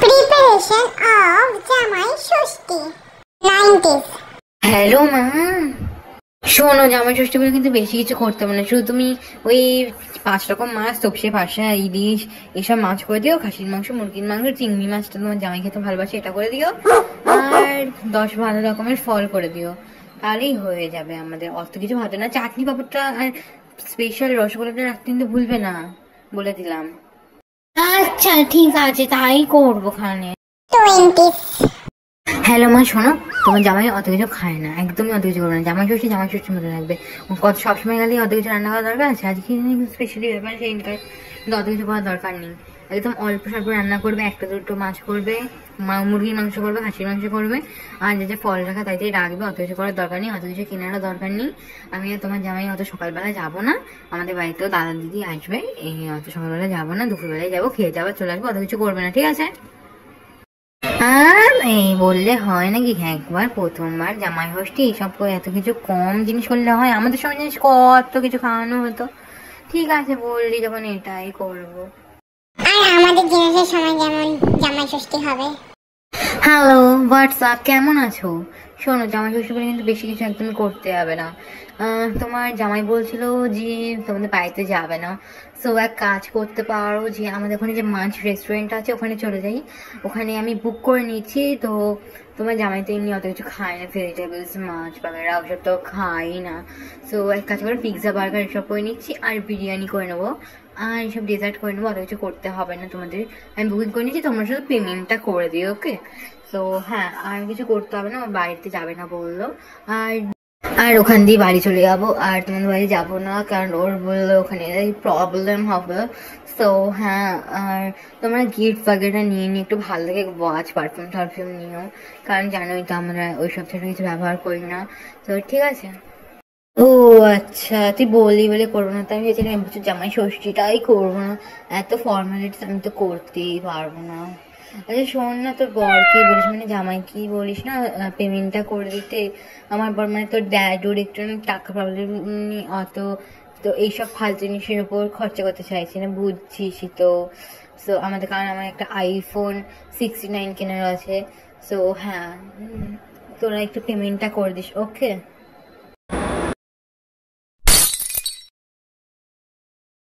Preparation of Jamai Shoshti 90s. Hello মা, শোনো জামাই ষষ্ঠী বলে কিন্তু বেশি কিছু করতে হবে না। শুধু তুমি ওই 5 রকম মাছ, তপসে, পাশা, ইলিশ এসব মাছ করে দিও, খাসির মাংস, মুরগির মাংস, চিংড়ি মাছটা তোমার জামাই খেতে ভালোবাসে এটা করে দিও, আর 10-12 রকমের ফল করে দিও, তাহলেই হয়ে যাবে আমাদের। অত কিছু ভাবতে না। চাটনি পাপড়টা আর স্পেশাল রসগোল্লাটা রাখতে কিন্তু ভুলবে না, বলে দিলাম। আচ্ছা ঠিক আছে, তাই করবো খানে। 20s. হ্যালো মা, শোনো, তোমার জামাই অত কিছু খায় না, একদমই অত কিছু করবে না। জামাই ষষ্ঠীর মতো লাগবে। কত সবসময় গেলে অত কিছু রান্না করার দরকার আছে? আজকে স্পেশালি ব্যাপার সেইটাই, কিন্তু অত কিছু করার দরকার নেই। একদম অল্প স্বল্প রান্না করবে, 1-2 মাছ করবে, মুরগির মাংস করবে, খাসির মাংস করবে, আর যে ফল রাখা তাইতেই রাখবে। অত কিছু করার দরকার নেই, অত কিছু কেনারও দরকার নেই। আমি আর তোমার জামাই অত সকালবেলা যাবো না, আমাদের বাড়িতেও দাদা দিদি আসবে, এই অত সকালবেলা যাবো না, দুপুরবেলায় যাবো, খেয়ে যাবো, চলে আসবো। অত কিছু করবে না, ঠিক আছে? আর এই বললে হয় নাকি? একবার প্রথমবার জামাই ষষ্ঠী এইসব করে এত কিছু কম জিনিস করলে হয়? আমাদের সময় জিনিস কত কিছু খাওয়ানো হতো। ঠিক আছে বললি যখন এটাই করবো। আর আমাদের জেনারেশনের সময় যেমন জামাই ষষ্ঠী হবে। হ্যালো হোয়াটসঅ্যাপ, কেমন আছো? শোনো, জামাই ষষ্ঠী বলে কিন্তু বেশি কিছু একদমই করতে হবে না। তোমার জামাই বলছিল যে তোমাদের বাড়িতে যাবে না, সো এক কাজ করতে পারো, যে আমাদের ওখানে যে মাছ রেস্টুরেন্ট আছে ওখানে চলে যাই। ওখানে আমি বুক করে নিচ্ছি। তো তোমার জামাই তো এমনি অত কিছু খায় না, ভেজিটেবলস, মাছ বাগেরা ওসব তো খাই না। সো এক কাজ করে পিৎজা বার্গার এসব করে নিচ্ছি, আর বিরিয়ানি করে নেবো, আর এইসব ডেজার্ট করে নেবো। অত কিছু করতে হবে না তোমাদের, আমি বুকিং করে নিচ্ছি, তোমরা শুধু পেমেন্টটা করে দিও, ওকে? তো হ্যাঁ, আর কিছু করতে হবে না, আমার বাড়িতে যাবে না বললো। আর আর ওখান দিয়ে বাড়ি চলে যাবো, আর তোমাদের বাড়ি যাবো না, কারণ ওর বললো ওখানে প্রবলেম হবে। তো হ্যাঁ, আর তোমরা গিফট বাগেরা নিয়ে নিয়ে একটু ভালো লাগে, ওয়াচ, পারফিউম টারফিউম নিও, কারণ জানোই তো আমরা ওইসব ছাড়া কিছু ব্যবহার করি না। তো ঠিক আছে। ও আচ্ছা, তুই বললি বলে করবো না, তো আমি ভেবেছিলাম এবছর জামাই ষষ্ঠীটাই করবো না, এত ফর্মালিটিস আমি তো করতেই পারবো না। আচ্ছা শোন না, তোর বর কি বলিস, মানে জামাই কি বলিস না পেমেন্টটা করে দিতে? আমার বর মানে তোর ড্যাডোর একটু টাকা প্রবলেম, অত তো এইসব ফালতু জিনিসের উপর খরচা করতে চাইছি না, বুঝছিসই তো। সো আমাদের, কারণ আমার একটা iPhone 69 কেনার আছে। সো হ্যাঁ, তোরা একটু পেমেন্টটা করে দিস, ওকে?